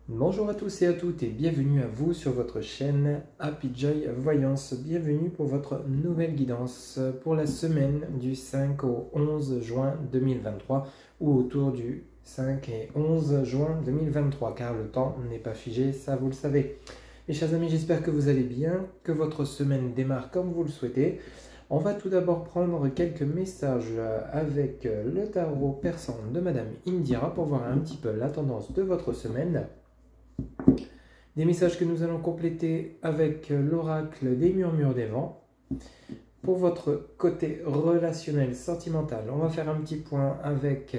Bonjour à tous et à toutes et bienvenue à vous sur votre chaîne Happy Joy Voyance. Bienvenue pour votre nouvelle guidance pour la semaine du 5 au 11 juin 2023 ou autour du 5 et 11 juin 2023 car le temps n'est pas figé, ça vous le savez. Mes chers amis, j'espère que vous allez bien, que votre semaine démarre comme vous le souhaitez. On va tout d'abord prendre quelques messages avec le tarot persan de Madame Indira pour voir un petit peu la tendance de votre semaine. Des messages que nous allons compléter avec l'oracle des murmures des vents. Pour votre côté relationnel, sentimental, on va faire un petit point avec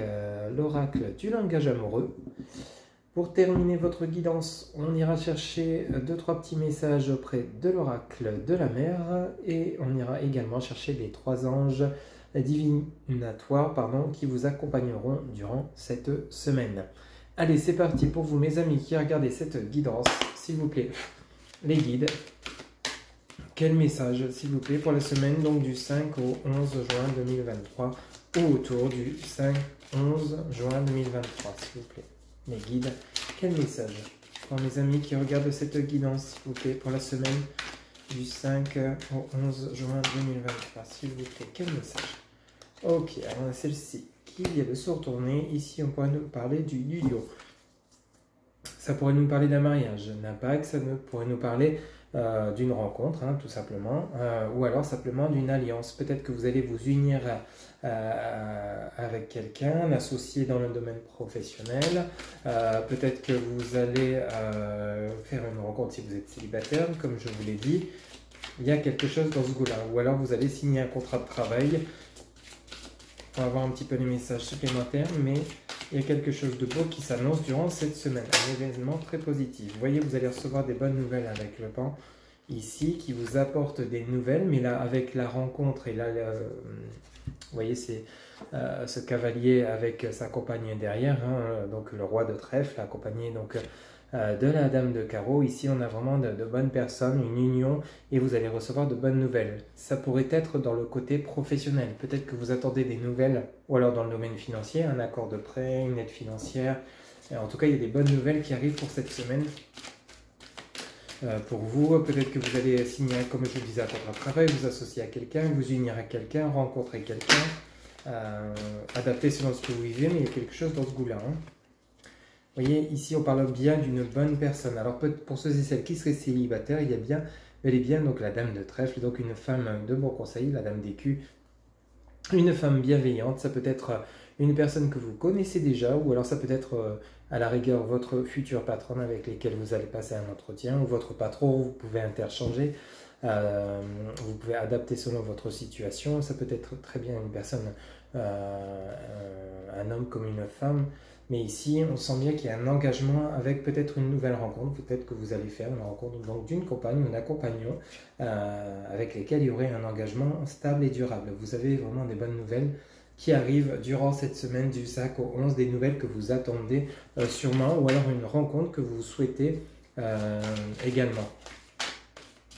l'oracle du langage amoureux. Pour terminer votre guidance, on ira chercher 2-3 petits messages auprès de l'oracle de la mer et on ira également chercher les 3 anges divinatoires qui vous accompagneront durant cette semaine. Allez, c'est parti pour vous, mes amis qui regardez cette guidance. S'il vous plaît, les guides, quel message, s'il vous plaît, pour la semaine donc du 5 au 11 juin 2023 ou autour du 5-11 juin 2023, s'il vous plaît. Les guides, quel message pour mes amis qui regardent cette guidance, s'il vous plaît, pour la semaine du 5 au 11 juin 2023, s'il vous plaît, quel message? Ok, alors on a celle-ci qui vient de se retourner. Ici, on pourrait nous parler du duo. Ça pourrait nous parler d'un mariage, d'un pacte, ça pourrait nous parler d'une rencontre, tout simplement, ou alors simplement d'une alliance. Peut-être que vous allez vous unir avec quelqu'un, l'associer dans le domaine professionnel. Peut-être que vous allez faire une rencontre si vous êtes célibataire, comme je vous l'ai dit. Il y a quelque chose dans ce goût-là. Ou alors vous allez signer un contrat de travail. On va voir un petit peu les messages supplémentaires, mais il y a quelque chose de beau qui s'annonce durant cette semaine, un événement très positif. Vous voyez, vous allez recevoir des bonnes nouvelles avec le pan ici, qui vous apporte des nouvelles, mais là, avec la rencontre, et là, vous voyez, c'est ce cavalier avec sa compagne derrière, donc le roi de trèfle, accompagné donc de la dame de carreau. Ici, on a vraiment de bonnes personnes, une union, et vous allez recevoir de bonnes nouvelles. Ça pourrait être dans le côté professionnel. Peut-être que vous attendez des nouvelles, ou alors dans le domaine financier, un accord de prêt, une aide financière. En tout cas, il y a des bonnes nouvelles qui arrivent pour cette semaine. Pour vous, peut-être que vous allez signer, comme je vous disais, un contrat de travail, vous associer à quelqu'un, vous unir à quelqu'un, rencontrer quelqu'un, adapter selon ce que vous vivez, mais il y a quelque chose dans ce goût-là. Vous voyez, ici on parle bien d'une bonne personne. Alors pour ceux et celles qui seraient célibataires, il y a bien, bel et bien donc la dame de trèfle, donc une femme de bon conseil, la dame d'écu, une femme bienveillante. Ça peut être une personne que vous connaissez déjà, ou alors ça peut être à la rigueur votre future patronne avec lesquels vous allez passer un entretien, ou votre patron, vous pouvez interchanger, vous pouvez adapter selon votre situation. Ça peut être très bien une personne, un homme comme une femme. Mais ici, on sent bien qu'il y a un engagement avec peut-être une nouvelle rencontre. Peut-être que vous allez faire une rencontre d'une compagne ou d'un compagnon avec lesquels il y aurait un engagement stable et durable. Vous avez vraiment des bonnes nouvelles qui arrivent durant cette semaine du 5 au 11, des nouvelles que vous attendez sûrement, ou alors une rencontre que vous souhaitez également.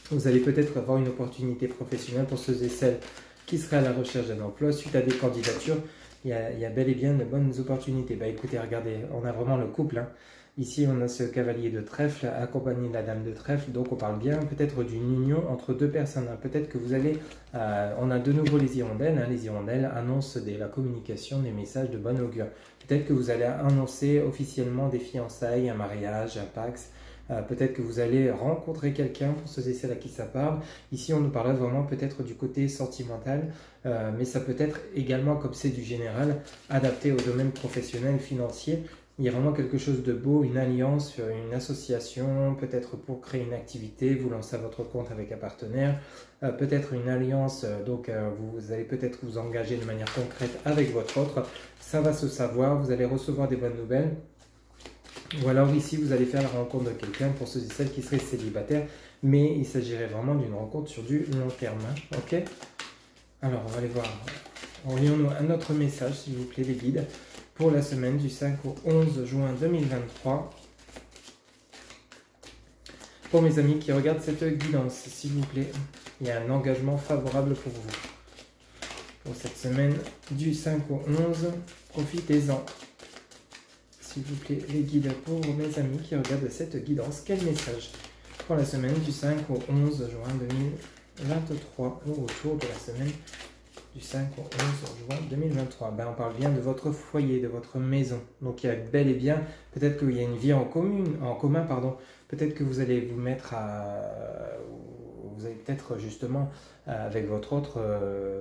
Vous allez peut-être avoir une opportunité professionnelle pour ceux et celles qui seraient à la recherche d'un emploi suite à des candidatures. Il y a bel et bien de bonnes opportunités. Écoutez, regardez, on a vraiment le couple. Ici, on a ce cavalier de trèfle accompagné de la dame de trèfle. Donc, on parle bien peut-être d'une union entre deux personnes. Peut-être que vous allez... on a de nouveau les hirondelles. Les hirondelles annoncent la communication, des messages de bon augure. Peut-être que vous allez annoncer officiellement des fiançailles, un mariage, un pax. Peut-être que vous allez rencontrer quelqu'un pour ceux et celles à qui ça parle. Ici, on nous parle vraiment peut-être du côté sentimental, mais ça peut être également, comme c'est du général, adapté au domaine professionnel, financier. Il y a vraiment quelque chose de beau, une alliance, une association, peut-être pour créer une activité, vous lancez à votre compte avec un partenaire, peut-être une alliance, donc vous allez peut-être vous engager de manière concrète avec votre autre. Ça va se savoir, vous allez recevoir des bonnes nouvelles. Ou alors ici, vous allez faire la rencontre de quelqu'un pour ceux et celles qui seraient célibataires, mais il s'agirait vraiment d'une rencontre sur du long terme. Ok? Alors, on va aller voir. Envoyons-nous un autre message, s'il vous plaît, les guides, pour la semaine du 5 au 11 juin 2023. Pour mes amis qui regardent cette guidance, s'il vous plaît, il y a un engagement favorable pour vous. pour cette semaine du 5 au 11. Profitez-en. S'il vous plaît, les guides pour mes amis qui regardent cette guidance. Quel message pour la semaine du 5 au 11 juin 2023 ou autour de la semaine du 5 au 11 juin 2023. Ben, on parle bien de votre foyer, de votre maison. Donc il y a bel et bien, peut-être qu'il y a une vie en commun, pardon. Peut-être que vous allez vous mettre vous allez peut-être justement avec votre autre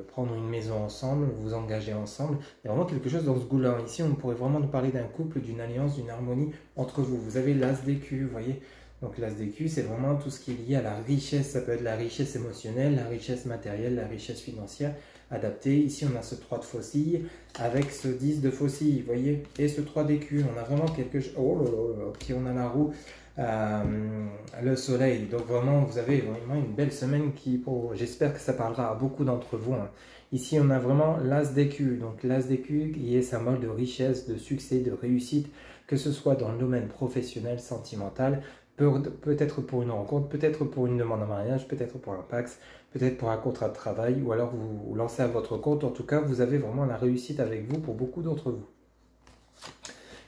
prendre une maison ensemble, vous engager ensemble. Il y a vraiment quelque chose dans ce goût-là. Ici, on pourrait vraiment nous parler d'un couple, d'une alliance, d'une harmonie entre vous. Vous avez l'as d'écu, vous voyez. Donc l'as d'écu, c'est vraiment tout ce qui est lié à la richesse. Ça peut être la richesse émotionnelle, la richesse matérielle, la richesse financière adaptée. Ici, on a ce 3 de faucille avec ce 10 de faucille, vous voyez. Et ce 3 d'écu, on a vraiment quelque chose. Oh là là, puis on a la roue, le soleil. Donc vraiment, vous avez vraiment une belle semaine j'espère que ça parlera à beaucoup d'entre vous. Hein. Ici, on a vraiment l'as d'écu. Donc l'as d'écu qui est symbole de richesse, de succès, de réussite, que ce soit dans le domaine professionnel, sentimental, peut-être pour une rencontre, peut-être pour une demande en mariage, peut-être pour un Pax, peut-être pour un contrat de travail, ou alors vous vous lancez à votre compte. En tout cas, vous avez vraiment la réussite avec vous pour beaucoup d'entre vous.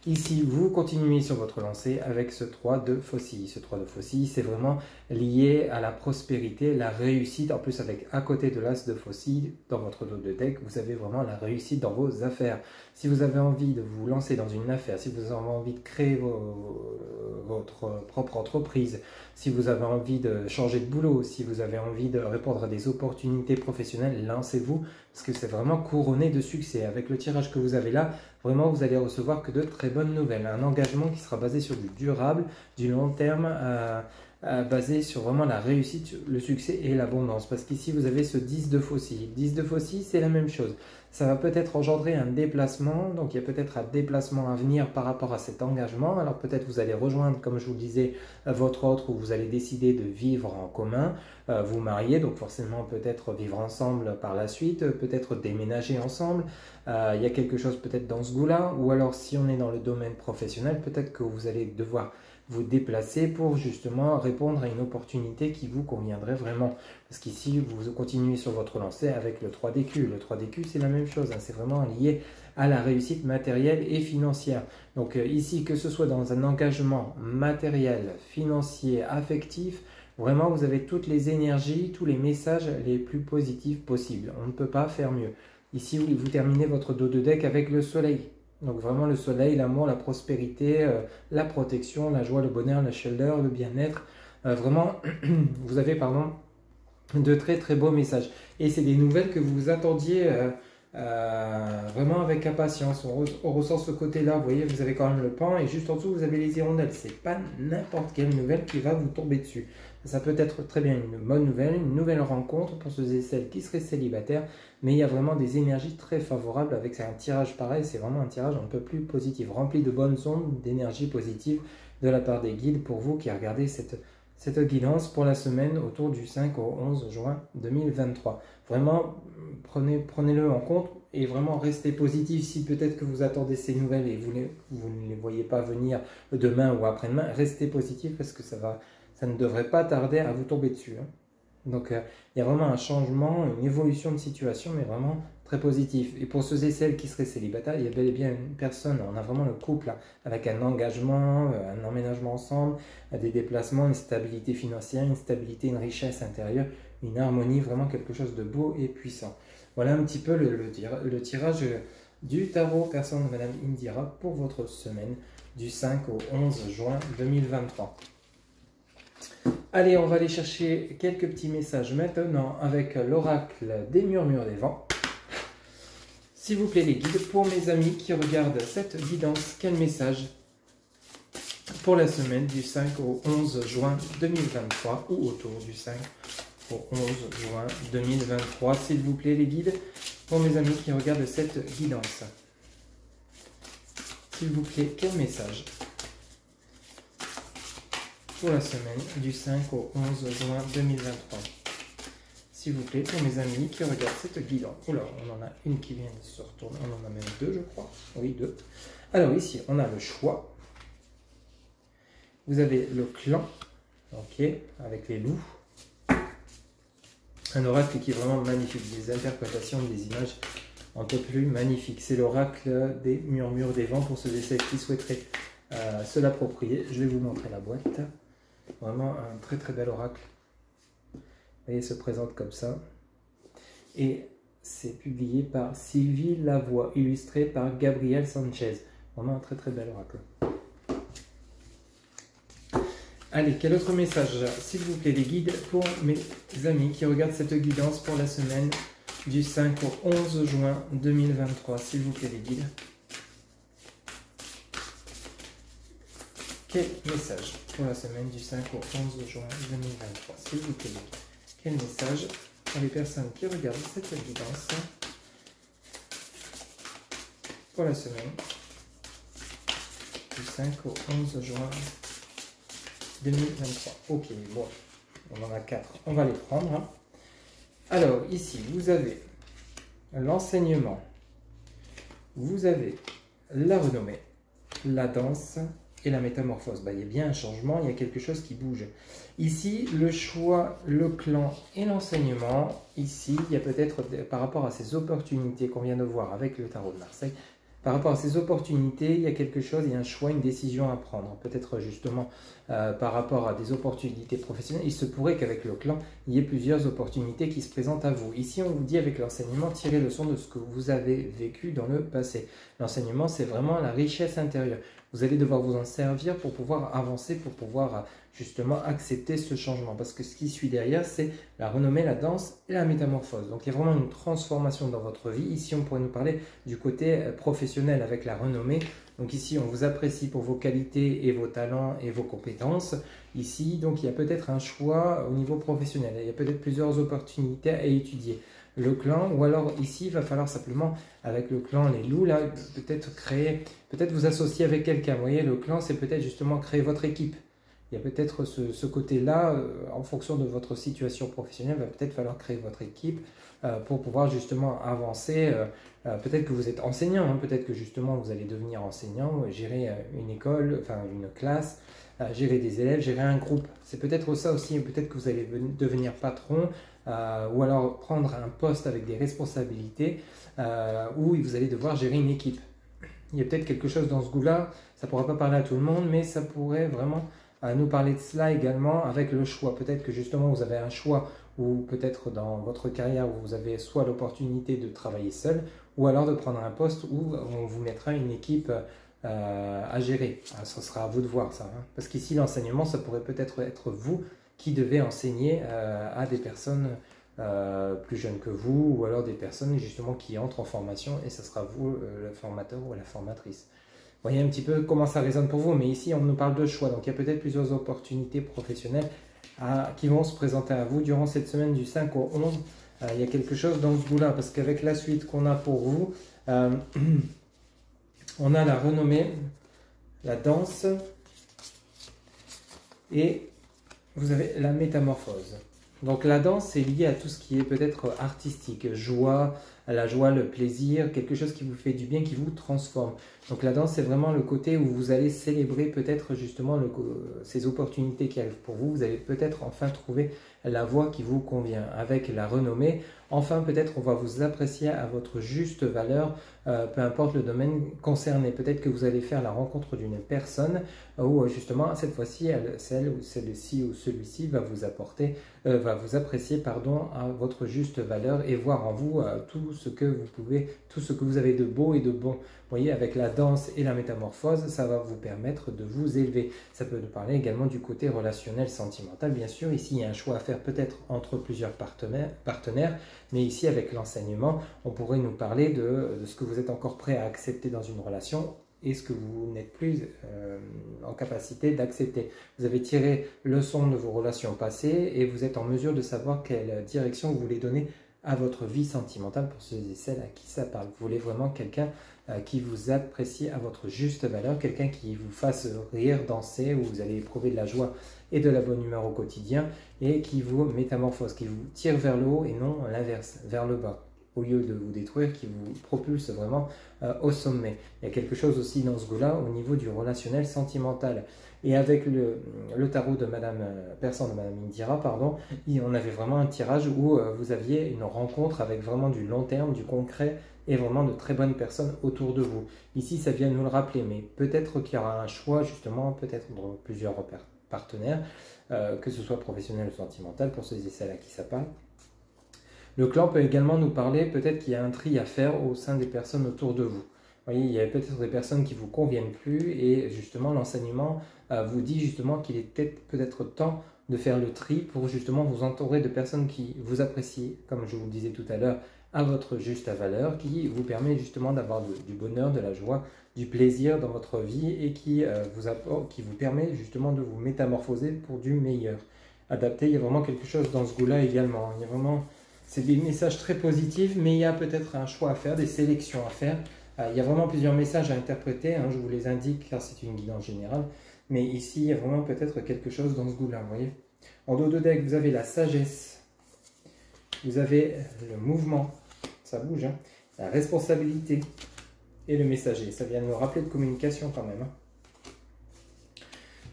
Ici, vous continuez sur votre lancée avec ce 3 de faucille. Ce 3 de faucille, c'est vraiment lié à la prospérité, la réussite. En plus, avec à côté de l'as de faucille, dans votre dos de deck, vous avez vraiment la réussite dans vos affaires. Si vous avez envie de vous lancer dans une affaire, si vous avez envie de créer votre propre entreprise, si vous avez envie de changer de boulot, si vous avez envie de répondre à des opportunités professionnelles, lancez-vous parce que c'est vraiment couronné de succès. Avec le tirage que vous avez là, vraiment, vous allez recevoir que de très bonnes nouvelles. Un engagement qui sera basé sur du durable, du long terme, basé sur vraiment la réussite, le succès et l'abondance. Parce qu'ici, vous avez ce 10 de faucille. 10 de faucille, c'est la même chose. Ça va peut-être engendrer un déplacement. Donc, il y a peut-être un déplacement à venir par rapport à cet engagement. Alors, peut-être vous allez rejoindre, comme je vous le disais, votre autre ou vous allez décider de vivre en commun, vous marier. Donc, forcément, peut-être vivre ensemble par la suite, peut-être déménager ensemble. Il y a quelque chose peut-être dans ce goût-là. Ou alors, si on est dans le domaine professionnel, peut-être que vous allez devoir vous déplacer pour justement répondre à une opportunité qui vous conviendrait vraiment. Parce qu'ici, vous continuez sur votre lancée avec le 3 d'écu. Le 3 d'écu, c'est la même chose. Hein. C'est vraiment lié à la réussite matérielle et financière. Donc ici, que ce soit dans un engagement matériel, financier, affectif, vraiment, vous avez toutes les énergies, tous les messages les plus positifs possibles. On ne peut pas faire mieux. Ici, vous terminez votre dos de deck avec le soleil. Donc vraiment le soleil, l'amour, la prospérité, la protection, la joie, le bonheur, la chaleur, le bien-être. Vraiment, vous avez de très très beaux messages. Et c'est des nouvelles que vous attendiez vraiment avec impatience. On ressent ce côté-là, vous voyez, vous avez quand même le pan et juste en dessous, vous avez les hirondelles. C'est pas n'importe quelle nouvelle qui va vous tomber dessus. Ça peut être très bien une bonne nouvelle, une nouvelle rencontre pour ceux et celles qui seraient célibataires, mais il y a vraiment des énergies très favorables avec un tirage pareil. C'est vraiment un tirage un peu plus positif, rempli de bonnes ondes, d'énergie positive de la part des guides pour vous qui regardez cette guidance pour la semaine autour du 5 au 11 juin 2023. Vraiment, prenez-le en compte et vraiment restez positif. Si peut-être que vous attendez ces nouvelles et vous ne les voyez pas venir demain ou après-demain, restez positif parce que ça ne devrait pas tarder à vous tomber dessus. Hein. Donc, il y a vraiment un changement, une évolution de situation, mais vraiment très positif. Et pour ceux et celles qui seraient célibataires, il y a bel et bien une personne, on a vraiment le couple, là, avec un engagement, un emménagement ensemble, des déplacements, une stabilité financière, une stabilité, une richesse intérieure, une harmonie, vraiment quelque chose de beau et puissant. Voilà un petit peu le tirage du tarot personne de Madame Indira pour votre semaine du 5 au 11 juin 2023. Allez, on va aller chercher quelques petits messages maintenant avec l'oracle des murmures des vents. S'il vous plaît les guides, pour mes amis qui regardent cette guidance, quel message pour la semaine du 5 au 11 juin 2023 ou autour du 5 au 11 juin 2023, s'il vous plaît les guides, pour mes amis qui regardent cette guidance. S'il vous plaît, quel message pour la semaine du 5 au 11 juin 2023. S'il vous plaît, pour mes amis qui regardent cette guidance. Oula, on en a une qui vient de se retourner. On en a même deux, je crois. Oui, deux. Alors ici, on a le choix. Vous avez le clan, ok, avec les loups. Un oracle qui est vraiment magnifique, des interprétations, des images un peu plus magnifiques. C'est l'oracle des murmures des vents pour ceux et celles qui souhaiteraient se l'approprier. Je vais vous montrer la boîte. Vraiment un très très bel oracle. Vous voyez, il se présente comme ça. Et c'est publié par Sylvie Lavoie, illustré par Gabriel Sanchez. Vraiment un très très bel oracle. Allez, quel autre message, s'il vous plaît, les guides pour mes amis qui regardent cette guidance pour la semaine du 5 au 11 juin 2023. S'il vous plaît, les guides. Quel message pour la semaine du 5 au 11 juin 2023? S'il vous plaît, les guides. Quel message pour les personnes qui regardent cette guidance pour la semaine du 5 au 11 juin 2023. Ok, bon, on en a 4. On va les prendre. Alors, ici, vous avez l'enseignement, vous avez la renommée, la danse et la métamorphose. Il y a bien un changement, il y a quelque chose qui bouge. Ici, le choix, le clan et l'enseignement. Ici, il y a peut-être, par rapport à ces opportunités qu'on vient de voir avec le tarot de Marseille, par rapport à ces opportunités, il y a quelque chose, il y a un choix, une décision à prendre. Peut-être justement par rapport à des opportunités professionnelles, il se pourrait qu'avec le clan, il y ait plusieurs opportunités qui se présentent à vous. Ici, on vous dit avec l'enseignement, tirez leçon de ce que vous avez vécu dans le passé. L'enseignement, c'est vraiment la richesse intérieure. Vous allez devoir vous en servir pour pouvoir avancer, pour pouvoir justement accepter ce changement. Parce que ce qui suit derrière, c'est la renommée, la danse et la métamorphose. Donc il y a vraiment une transformation dans votre vie. Ici, on pourrait nous parler du côté professionnel avec la renommée. Donc ici, on vous apprécie pour vos qualités et vos talents et vos compétences. Ici, donc il y a peut-être un choix au niveau professionnel. Il y a peut-être plusieurs opportunités à étudier. Le clan, ou alors ici, il va falloir simplement, avec le clan, les loups, là, peut-être créer, peut-être vous associer avec quelqu'un. Vous voyez, le clan, c'est peut-être justement créer votre équipe. Il y a peut-être ce côté-là, en fonction de votre situation professionnelle, il va peut-être falloir créer votre équipe pour pouvoir justement avancer. Peut-être que vous êtes enseignant, hein, peut-être que justement vous allez devenir enseignant, gérer une école, enfin une classe, gérer des élèves, gérer un groupe. C'est peut-être ça aussi, peut-être que vous allez devenir patron ou alors prendre un poste avec des responsabilités où vous allez devoir gérer une équipe. Il y a peut-être quelque chose dans ce goût-là, ça ne pourra pas parler à tout le monde, mais ça pourrait vraiment nous parler de cela également avec le choix. Peut-être que justement vous avez un choix ou peut-être dans votre carrière où vous avez soit l'opportunité de travailler seul ou alors de prendre un poste où on vous mettra une équipe à gérer. Ce sera à vous de voir ça. Hein. Parce qu'ici l'enseignement, ça pourrait peut-être être vous qui devez enseigner à des personnes plus jeunes que vous ou alors des personnes justement qui entrent en formation et ce sera vous le formateur ou la formatrice. Vous voyez un petit peu comment ça résonne pour vous, mais ici on nous parle de choix, donc il y a peut-être plusieurs opportunités professionnelles qui vont se présenter à vous durant cette semaine du 5 au 11. Il y a quelque chose dans ce goût-là, parce qu'avec la suite qu'on a pour vous, on a la renommée, la danse, et vous avez la métamorphose. Donc la danse, c'est lié à tout ce qui est peut-être artistique, joie, à la joie, le plaisir, quelque chose qui vous fait du bien, qui vous transforme. Donc la danse, c'est vraiment le côté où vous allez célébrer peut-être justement ces opportunités qui arrivent pour vous. Vous allez peut-être enfin trouver la voie qui vous convient. Avec la renommée, enfin peut-être on va vous apprécier à votre juste valeur, peu importe le domaine concerné. Peut-être que vous allez faire la rencontre d'une personne où justement cette fois-ci, celle ou celle-ci ou celui-ci va vous apprécier à votre juste valeur et voir en vous tout ce que vous avez de beau et de bon. Vous voyez, avec la danse et la métamorphose, ça va vous permettre de vous élever. Ça peut nous parler également du côté relationnel, sentimental. Bien sûr, ici, il y a un choix à faire peut-être entre plusieurs partenaires, mais ici, avec l'enseignement, on pourrait nous parler de ce que vous êtes encore prêt à accepter dans une relation et ce que vous n'êtes plus en capacité d'accepter. Vous avez tiré leçon de vos relations passées et vous êtes en mesure de savoir quelle direction vous voulez donner à votre vie sentimentale pour ceux et celles à qui ça parle. Vous voulez vraiment quelqu'un qui vous apprécie à votre juste valeur, quelqu'un qui vous fasse rire, danser, où vous allez éprouver de la joie et de la bonne humeur au quotidien et qui vous métamorphose, qui vous tire vers le haut et non l'inverse, vers le bas. au lieu de vous détruire, qui vous propulse vraiment au sommet. Il y a quelque chose aussi dans ce goût-là au niveau du relationnel sentimental. Et avec le tarot de Madame Persan, de Madame Indira, pardon, on avait vraiment un tirage où vous aviez une rencontre avec vraiment du long terme, du concret, et vraiment de très bonnes personnes autour de vous. Ici, ça vient nous le rappeler, mais peut-être qu'il y aura un choix, justement, peut-être entre plusieurs partenaires, que ce soit professionnel ou sentimental, pour ceux et celles à qui ça parle. Le clan peut également nous parler, peut-être qu'il y a un tri à faire au sein des personnes autour de vous. Vous voyez, il y a peut-être des personnes qui ne vous conviennent plus, et justement, l'enseignement vous dit justement qu'il est peut-être temps de faire le tri pour justement vous entourer de personnes qui vous apprécient, comme je vous le disais tout à l'heure, à votre juste valeur, qui vous permet justement d'avoir du bonheur, de la joie, du plaisir dans votre vie et qui vous permet justement de vous métamorphoser pour du meilleur. Adapté, il y a vraiment quelque chose dans ce goût-là également. Il y a vraiment, c'est des messages très positifs, mais il y a peut-être un choix à faire, des sélections à faire. Il y a vraiment plusieurs messages à interpréter, je vous les indique car c'est une guidance générale. Mais ici, il y a vraiment peut-être quelque chose dans ce goût-là, vous voyez. En dos de deck, vous avez la sagesse, vous avez le mouvement, ça bouge, la responsabilité et le messager. Ça vient de me rappeler de communication quand même.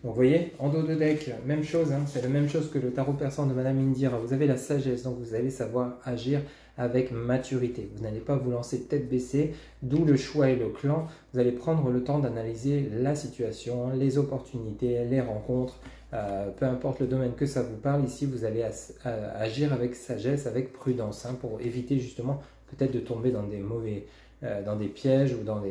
Donc vous voyez, en dos de deck, même chose, c'est la même chose que le tarot persan de Madame Indira. Vous avez la sagesse, donc vous allez savoir agir avec maturité. Vous n'allez pas vous lancer tête baissée, d'où le choix et le clan. Vous allez prendre le temps d'analyser la situation, les opportunités, les rencontres, peu importe le domaine que ça vous parle. Ici, vous allez agir avec sagesse, avec prudence, pour éviter justement peut-être de tomber dans des mauvais... dans des pièges ou dans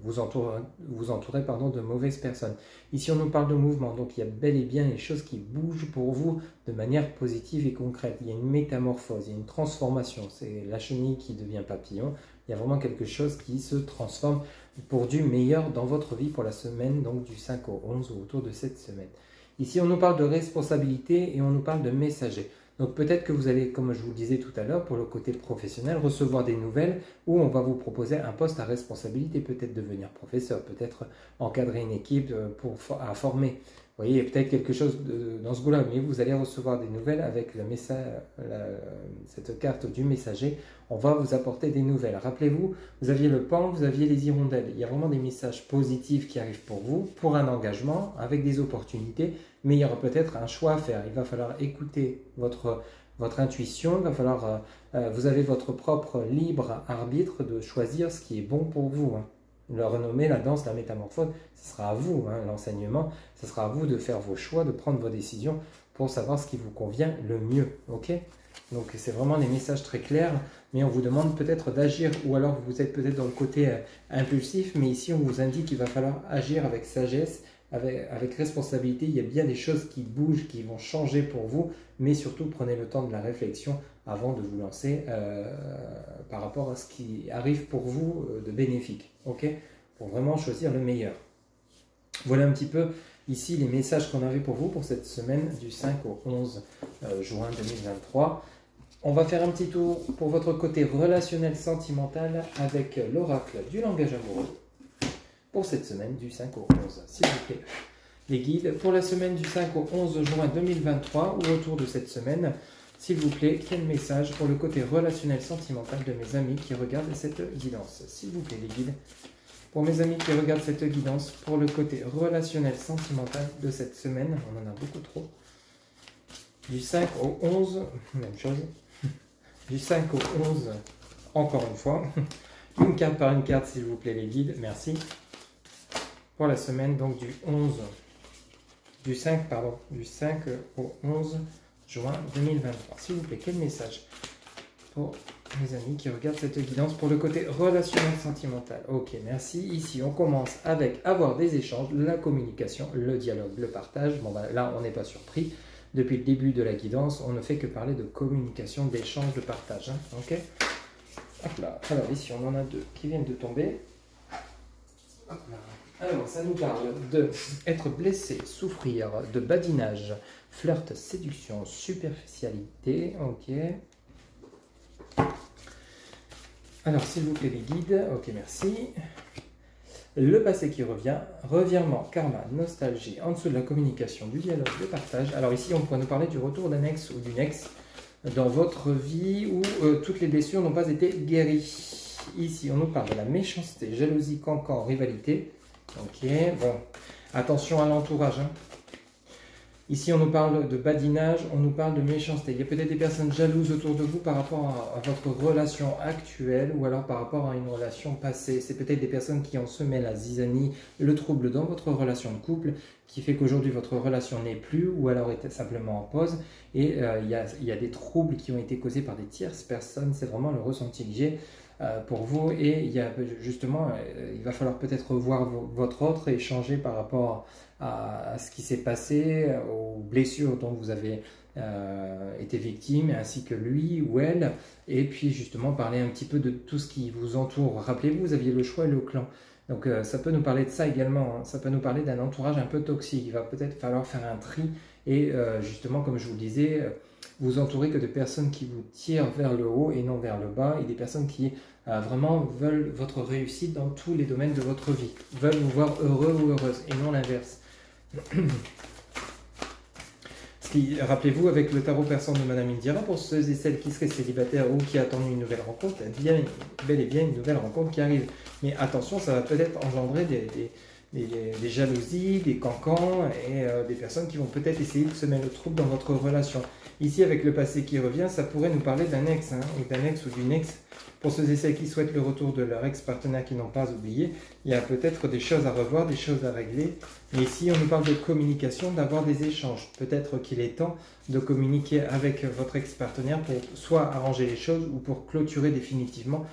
vous entourez de mauvaises personnes. Ici, on nous parle de mouvement, donc il y a bel et bien des choses qui bougent pour vous de manière positive et concrète. Il y a une métamorphose, il y a une transformation. C'est la chenille qui devient papillon. Il y a vraiment quelque chose qui se transforme pour du meilleur dans votre vie pour la semaine, donc du 5 au 11 ou autour de cette semaine. Ici, on nous parle de responsabilité et on nous parle de messager. Donc peut-être que vous allez, comme je vous le disais tout à l'heure, pour le côté professionnel, recevoir des nouvelles où on va vous proposer un poste à responsabilité, peut-être devenir professeur, peut-être encadrer une équipe à former. Vous voyez, il y a peut-être quelque chose dans ce goût-là, mais vous allez recevoir des nouvelles avec le message, cette carte du messager. On va vous apporter des nouvelles. Rappelez-vous, vous aviez le pan, vous aviez les hirondelles. Il y a vraiment des messages positifs qui arrivent pour vous, pour un engagement, avec des opportunités, mais il y aura peut-être un choix à faire. Il va falloir écouter votre intuition, il va falloir, vous avez votre propre libre arbitre de choisir ce qui est bon pour vous. Le renommé, la danse, la métamorphose, ce sera à vous, l'enseignement, ce sera à vous de faire vos choix, de prendre vos décisions pour savoir ce qui vous convient le mieux. Ok ? Donc c'est vraiment des messages très clairs, mais on vous demande peut-être d'agir, ou alors vous êtes peut-être dans le côté impulsif, mais ici on vous indique qu'il va falloir agir avec sagesse, avec responsabilité. Il y a bien des choses qui bougent, qui vont changer pour vous, mais surtout prenez le temps de la réflexion avant de vous lancer par rapport à ce qui arrive pour vous de bénéfique, ok, pour vraiment choisir le meilleur. Voilà un petit peu ici les messages qu'on avait pour vous pour cette semaine du 5 au 11 juin 2023. On va faire un petit tour pour votre côté relationnel sentimental avec l'oracle du langage amoureux pour cette semaine du 5 au 11. S'il vous plaît, les guides pour la semaine du 5 au 11 juin 2023 ou autour de cette semaine, s'il vous plaît, quel message pour le côté relationnel sentimental de mes amis qui regardent cette guidance? S'il vous plaît, les guides, pour mes amis qui regardent cette guidance, pour le côté relationnel sentimental de cette semaine, on en a beaucoup trop. Du 5 au 11, même chose. Du 5 au 11, encore une fois. Une carte par une carte, s'il vous plaît, les guides. Merci. Pour la semaine, donc du 5 au 11 juin 2023. S'il vous plaît, quel message pour mes amis qui regardent cette guidance pour le côté relationnel sentimental? Ok, merci. Ici, on commence avec avoir des échanges, la communication, le dialogue, le partage. Bon, bah, là, on n'est pas surpris. Depuis le début de la guidance, on ne fait que parler de communication, d'échange, de partage. Ok. Hop là. Alors ici, on en a deux qui viennent de tomber. Hop là. Alors, ça nous parle de être blessé, souffrir, de badinage, flirt, séduction, superficialité. Ok. Alors, s'il vous plaît, les guides. Ok, merci. Le passé qui revient, revirement, karma, nostalgie, en dessous de la communication, du dialogue, du partage. Alors ici, on pourrait nous parler du retour d'un ex ou d'une ex. dans votre vie où toutes les blessures n'ont pas été guéries. Ici, on nous parle de la méchanceté, jalousie, cancan, rivalité. Ok, bon, attention à l'entourage. Hein. Ici, on nous parle de badinage, on nous parle de méchanceté. Il y a peut-être des personnes jalouses autour de vous par rapport à votre relation actuelle ou alors par rapport à une relation passée. C'est peut-être des personnes qui ont semé la zizanie, le trouble dans votre relation de couple, qui fait qu'aujourd'hui votre relation n'est plus ou alors est simplement en pause. Et il y a des troubles qui ont été causés par des tierces personnes. C'est vraiment le ressenti que j'ai pour vous. Et il y a justement, il va falloir peut-être revoir votre autre et changer par rapport à ce qui s'est passé, aux blessures dont vous avez été victime, ainsi que lui ou elle, et puis justement parler un petit peu de tout ce qui vous entoure. Rappelez-vous, vous aviez le choix et le clan. Donc ça peut nous parler de ça également, hein. Ça peut nous parler d'un entourage un peu toxique. Il va peut-être falloir faire un tri et justement, comme je vous le disais, vous entourer que de personnes qui vous tirent vers le haut et non vers le bas, et des personnes qui vraiment veulent votre réussite dans tous les domaines de votre vie, veulent vous voir heureux ou heureuse, et non l'inverse. Rappelez-vous, avec le tarot persan de Madame Indira, pour ceux et celles qui seraient célibataires ou qui attendent une nouvelle rencontre, bel et bien une nouvelle rencontre qui arrive. Mais attention, ça va peut-être engendrer des jalousies, des cancans et des personnes qui vont peut-être essayer de semer le trouble dans votre relation. Ici, avec le passé qui revient, ça pourrait nous parler d'un ex, hein, ou d'un ex ou d'une ex. Pour ceux et celles qui souhaitent le retour de leur ex-partenaire qui n'ont pas oublié, il y a peut-être des choses à revoir, des choses à régler. Mais ici, on nous parle de communication, d'avoir des échanges. Peut-être qu'il est temps de communiquer avec votre ex-partenaire pour soit arranger les choses ou pour clôturer définitivement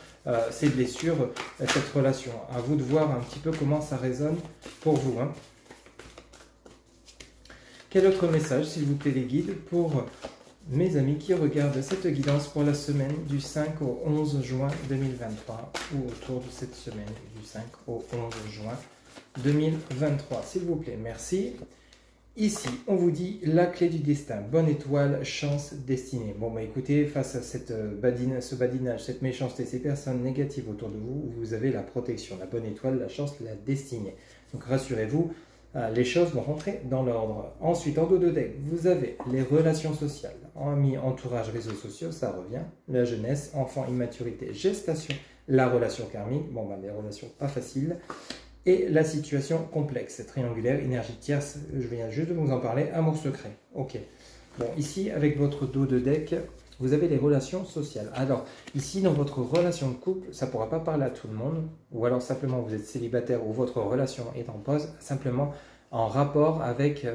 ces blessures, cette relation. À vous de voir un petit peu comment ça résonne pour vous. Hein. Quel autre message, s'il vous plaît, les guides, pour mes amis qui regardent cette guidance pour la semaine du 5 au 11 juin 2023, ou autour de cette semaine du 5 au 11 juin 2023, s'il vous plaît, merci. Ici, on vous dit la clé du destin, bonne étoile, chance, destinée. Bon, bah écoutez, face à ce badinage, cette méchanceté, ces personnes négatives autour de vous, vous avez la protection, la bonne étoile, la chance, la destinée. Donc rassurez-vous, les choses vont rentrer dans l'ordre. Ensuite, en dos de deck, vous avez les relations sociales. Amis, entourage, réseaux sociaux, ça revient. La jeunesse, enfant, immaturité, gestation, la relation karmique. Bon, ben, des relations pas faciles. Et la situation complexe, triangulaire, énergie tierce. Je viens juste de vous en parler. Amour secret. Ok. Bon, ici, avec votre dos de deck, vous avez les relations sociales. Alors, ici, dans votre relation de couple, ça ne pourra pas parler à tout le monde, ou alors simplement vous êtes célibataire ou votre relation est en pause, simplement en rapport avec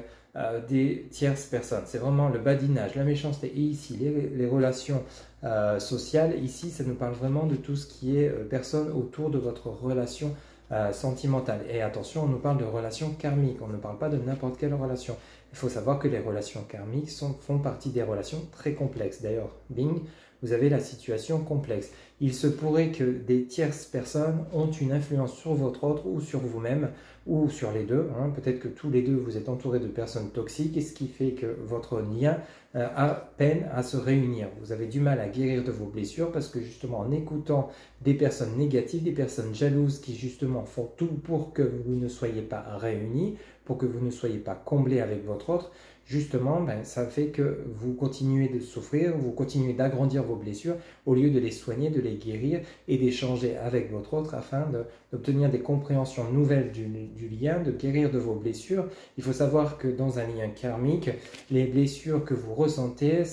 des tierces personnes. C'est vraiment le badinage, la méchanceté. Et ici, les relations sociales, ici, ça nous parle vraiment de tout ce qui est personne autour de votre relation sentimentale. Et attention, on nous parle de relations karmiques, on ne parle pas de n'importe quelle relation. Il faut savoir que les relations karmiques font partie des relations très complexes. D'ailleurs, bing, vous avez la situation complexe. Il se pourrait que des tierces personnes ont une influence sur votre autre ou sur vous-même ou sur les deux. Hein. Peut-être que tous les deux vous êtes entourés de personnes toxiques et ce qui fait que votre lien a peine à se réunir. Vous avez du mal à guérir de vos blessures parce que justement en écoutant des personnes négatives, des personnes jalouses qui justement font tout pour que vous ne soyez pas réunis, pour que vous ne soyez pas comblés avec votre autre, justement, ça fait que vous continuez de souffrir, vous continuez d'agrandir vos blessures au lieu de les soigner, de les guérir et d'échanger avec votre autre afin d'obtenir des compréhensions nouvelles du lien, de guérir de vos blessures. Il faut savoir que dans un lien karmique, les blessures que vous ressentez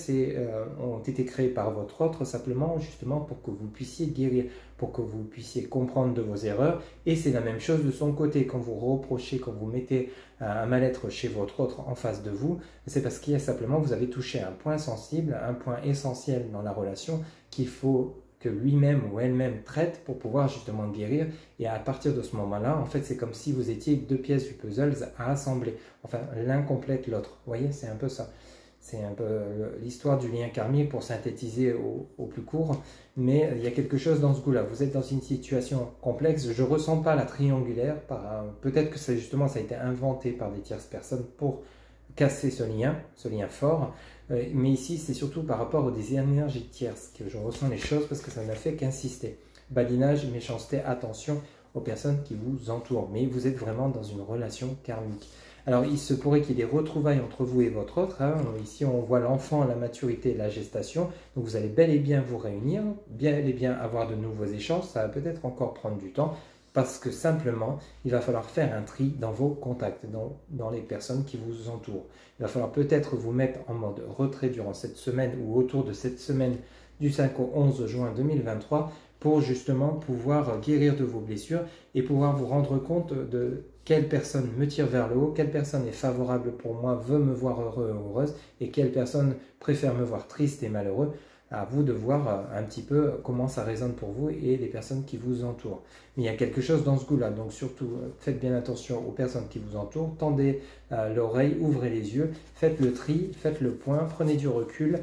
ont été créées par votre autre simplement justement pour que vous puissiez guérir, pour que vous puissiez comprendre de vos erreurs. Et c'est la même chose de son côté. Quand vous reprochez, quand vous mettez un mal-être chez votre autre en face de vous, c'est parce qu'il y a simplement, vous avez touché un point sensible, un point essentiel dans la relation qu'il faut que lui-même ou elle-même traite pour pouvoir justement guérir. Et à partir de ce moment-là, en fait, c'est comme si vous étiez deux pièces du puzzle à assembler. Enfin, l'un complète l'autre. Vous voyez, c'est un peu ça. C'est un peu l'histoire du lien karmique pour synthétiser au plus court. Mais il y a quelque chose dans ce goût-là. Vous êtes dans une situation complexe. Je ne ressens pas la triangulaire. Peut-être que justement ça a été inventé par des tierces personnes pour casser ce lien fort. Mais ici, c'est surtout par rapport aux des énergies tierces que je ressens les choses parce que ça n'a fait qu'insister. Badinage, méchanceté, attention aux personnes qui vous entourent. Mais vous êtes vraiment dans une relation karmique. Alors, il se pourrait qu'il y ait des retrouvailles entre vous et votre autre. Hein. Ici, on voit l'enfant, la maturité et la gestation. Donc, vous allez bel et bien vous réunir, bel et bien avoir de nouveaux échanges. Ça va peut-être encore prendre du temps parce que simplement, il va falloir faire un tri dans vos contacts, dans les personnes qui vous entourent. Il va falloir peut-être vous mettre en mode retrait durant cette semaine ou autour de cette semaine du 5 au 11 juin 2023 pour justement pouvoir guérir de vos blessures et pouvoir vous rendre compte de quelle personne me tire vers le haut, quelle personne est favorable pour moi, veut me voir heureux ou heureuse et quelle personne préfère me voir triste et malheureux. À vous de voir un petit peu comment ça résonne pour vous et les personnes qui vous entourent. Mais il y a quelque chose dans ce goût-là, donc surtout faites bien attention aux personnes qui vous entourent, tendez l'oreille, ouvrez les yeux, faites le tri, faites le point, prenez du recul,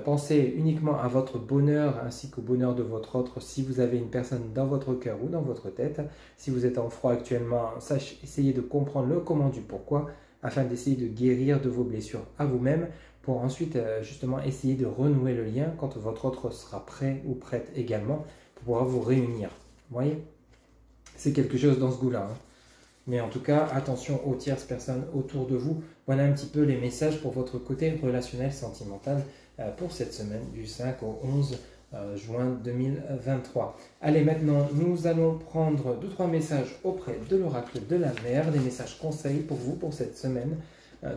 pensez uniquement à votre bonheur ainsi qu'au bonheur de votre autre si vous avez une personne dans votre cœur ou dans votre tête. Si vous êtes en froid actuellement, essayez de comprendre le comment du pourquoi afin d'essayer de guérir de vos blessures à vous-même pour ensuite justement essayer de renouer le lien quand votre autre sera prêt ou prête également pour pouvoir vous réunir. Vous voyez? C'est quelque chose dans ce goût-là. Hein. Mais en tout cas, attention aux tierces personnes autour de vous. Voilà un petit peu les messages pour votre côté relationnel, sentimental pour cette semaine du 5 au 11 juin 2023. Allez, maintenant, nous allons prendre 2-3 messages auprès de l'oracle de la mer, des messages conseils pour vous pour cette semaine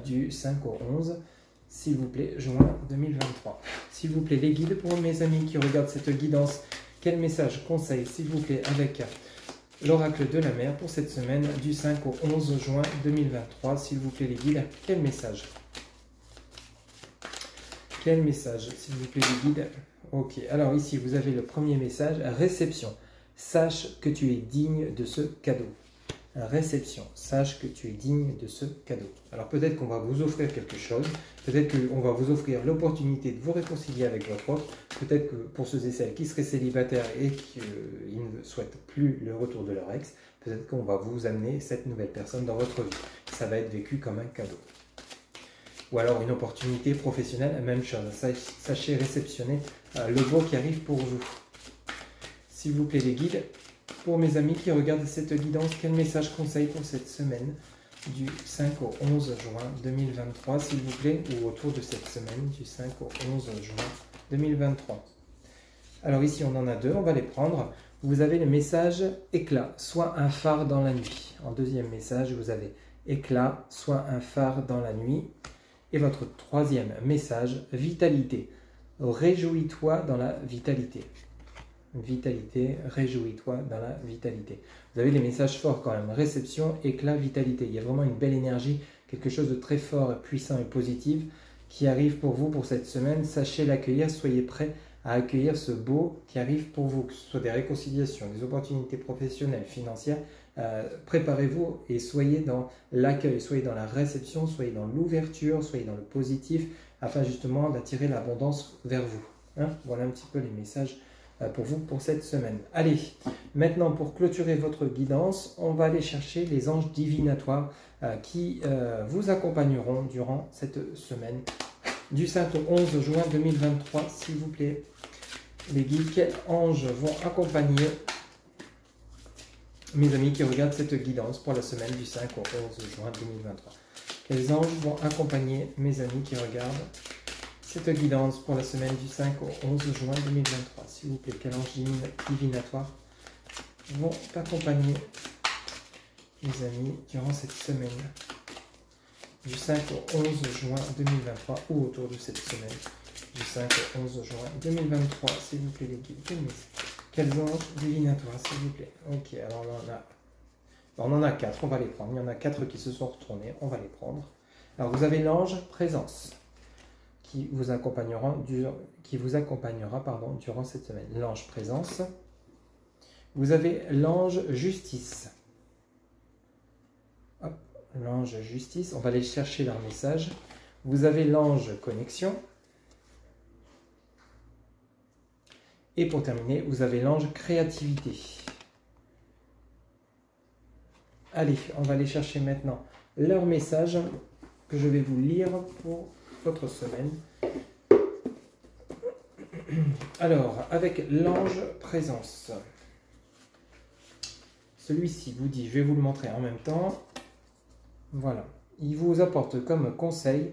du 5 au 11, s'il vous plaît, juin 2023. S'il vous plaît, les guides pour mes amis qui regardent cette guidance, quel message conseil, s'il vous plaît, avec l'oracle de la mer pour cette semaine du 5 au 11 juin 2023. S'il vous plaît, les guides, quel message? Quel message, s'il vous plaît, les guides? Ok, alors ici, vous avez le premier message, réception. Sache que tu es digne de ce cadeau. Réception, sache que tu es digne de ce cadeau. Alors peut-être qu'on va vous offrir quelque chose, peut-être qu'on va vous offrir l'opportunité de vous réconcilier avec votre autre, peut-être que pour ceux et celles qui seraient célibataires et qui ne souhaitent plus le retour de leur ex, peut-être qu'on va vous amener cette nouvelle personne dans votre vie. Ça va être vécu comme un cadeau. Ou alors une opportunité professionnelle, même chose. Sachez réceptionner le beau qui arrive pour vous. S'il vous plaît les guides, pour mes amis qui regardent cette guidance, quel message conseil pour cette semaine du 5 au 11 juin 2023, s'il vous plaît, ou autour de cette semaine du 5 au 11 juin 2023. Alors ici, on en a deux, on va les prendre. Vous avez le message éclat, soit un phare dans la nuit. En deuxième message, vous avez éclat, soit un phare dans la nuit. Et votre troisième message, vitalité. Réjouis-toi dans la vitalité. Vitalité, réjouis-toi dans la vitalité. Vous avez les messages forts quand même. Réception, éclat, vitalité. Il y a vraiment une belle énergie, quelque chose de très fort, puissant et positif qui arrive pour vous pour cette semaine. Sachez l'accueillir, soyez prêts à accueillir ce beau qui arrive pour vous, que ce soit des réconciliations, des opportunités professionnelles, financières. Préparez-vous et soyez dans l'accueil, soyez dans la réception, soyez dans l'ouverture, soyez dans le positif, afin justement d'attirer l'abondance vers vous. Hein, voilà un petit peu les messages pour vous pour cette semaine. Allez, maintenant pour clôturer votre guidance, on va aller chercher les anges divinatoires qui vous accompagneront durant cette semaine du 5 au 11 juin 2023, s'il vous plaît. Les guides, quels anges vont accompagner mes amis qui regardent cette guidance pour la semaine du 5 au 11 juin 2023? Quels anges vont accompagner mes amis qui regardent cette guidance pour la semaine du 5 au 11 juin 2023? S'il vous plaît, quels anges divinatoires vont accompagner mes amis durant cette semaine du 5 au 11 juin 2023 ou autour de cette semaine du 5 au 11 juin 2023, s'il vous plaît les guides? Quels anges divinatoires, s'il vous plaît? Ok, alors on en a 4, on va les prendre. Il y en a 4 qui se sont retournés, on va les prendre. Alors vous avez l'ange présence qui vous accompagnera durant cette semaine. L'ange présence. Vous avez l'ange justice. Hop, l'ange justice, on va aller chercher leur message. Vous avez l'ange connexion. Et pour terminer, vous avez l'ange créativité. Allez, on va aller chercher maintenant leur message que je vais vous lire pour votre semaine. Alors, avec l'ange présence, celui-ci vous dit, je vais vous le montrer en même temps. Voilà, il vous apporte comme conseil: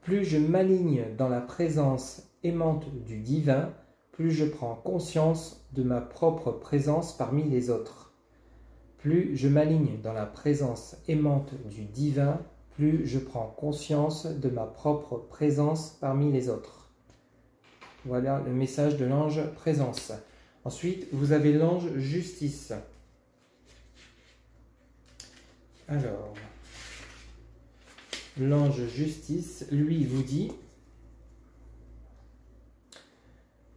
plus je m'aligne dans la présence aimante du divin, plus je prends conscience de ma propre présence parmi les autres. Plus je m'aligne dans la présence aimante du divin, plus je prends conscience de ma propre présence parmi les autres. Voilà le message de l'ange présence. Ensuite, vous avez l'ange justice. Alors, l'ange justice, lui, vous dit: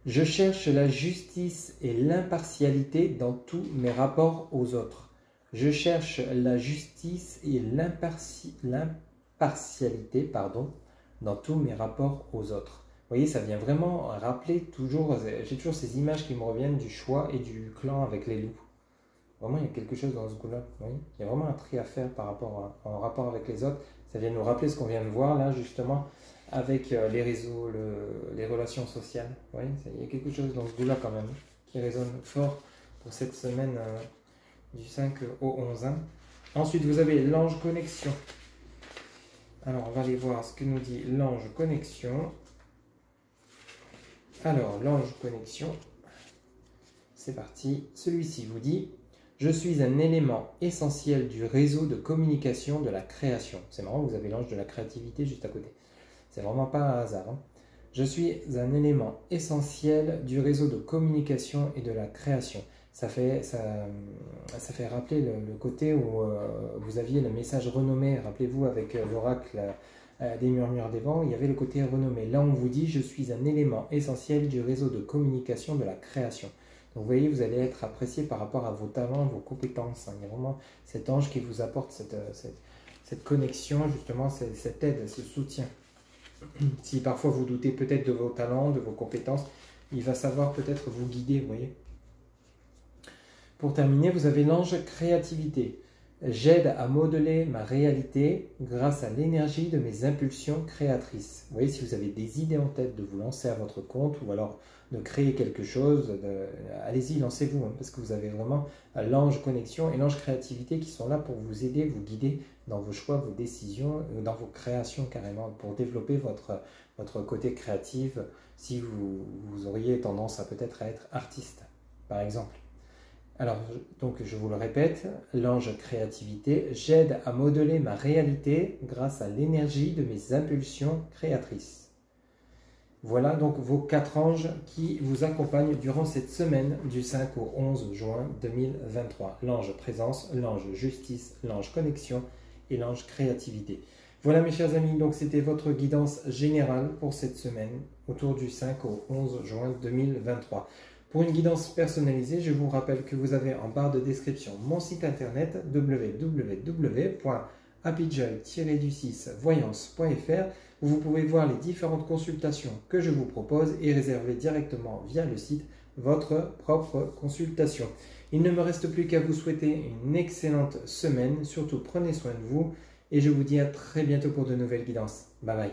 je cherche la justice et l'impartialité dans tous mes rapports aux autres. Je cherche la justice et l'impartialité, dans tous mes rapports aux autres. Vous voyez, ça vient vraiment rappeler toujours, j'ai toujours ces images qui me reviennent du choix et du clan avec les loups. Vraiment, il y a quelque chose dans ce goût-là. Il y a vraiment un tri à faire en rapport avec les autres. Ça vient nous rappeler ce qu'on vient de voir là, justement, avec les réseaux, les relations sociales. Il y a quelque chose dans ce goût-là quand même qui résonne fort pour cette semaine du 5 au 11. Ensuite, vous avez l'ange connexion. Alors, on va aller voir ce que nous dit l'ange connexion. Alors, l'ange connexion, c'est parti. Celui-ci vous dit: je suis un élément essentiel du réseau de communication de la création. C'est marrant, vous avez l'ange de la créativité juste à côté. C'est vraiment pas un hasard. Je suis un élément essentiel du réseau de communication et de la création. Ça fait rappeler le côté où vous aviez le message renommé. Rappelez-vous, avec l'oracle des murmures des vents, il y avait le côté renommé. Là, on vous dit: je suis un élément essentiel du réseau de communication de la création. Donc, vous voyez, vous allez être apprécié par rapport à vos talents, vos compétences. Il y a vraiment cet ange qui vous apporte cette connexion, justement, cette aide, ce soutien. Si parfois vous doutez peut-être de vos talents, de vos compétences, il va savoir peut-être vous guider, vous voyez. Pour terminer, vous avez l'ange créativité. J'aide à modeler ma réalité grâce à l'énergie de mes impulsions créatrices. Vous voyez, si vous avez des idées en tête de vous lancer à votre compte ou alors de créer quelque chose, allez-y, lancez-vous, parce que vous avez vraiment l'ange connexion et l'ange créativité qui sont là pour vous aider, vous guider dans vos choix, vos décisions, dans vos créations carrément, pour développer votre côté créatif, si vous auriez tendance à peut-être à être artiste, par exemple. Alors, donc, je vous le répète, l'ange créativité, j'aide à modeler ma réalité grâce à l'énergie de mes impulsions créatrices. Voilà donc vos 4 anges qui vous accompagnent durant cette semaine du 5 au 11 juin 2023. L'ange présence, l'ange justice, l'ange connexion et l'ange créativité. Voilà mes chers amis, donc c'était votre guidance générale pour cette semaine autour du 5 au 11 juin 2023. Pour une guidance personnalisée, je vous rappelle que vous avez en barre de description mon site internet www.happyjoy-voyance.fr où vous pouvez voir les différentes consultations que je vous propose et réserver directement via le site votre propre consultation. Il ne me reste plus qu'à vous souhaiter une excellente semaine, surtout prenez soin de vous et je vous dis à très bientôt pour de nouvelles guidances. Bye bye.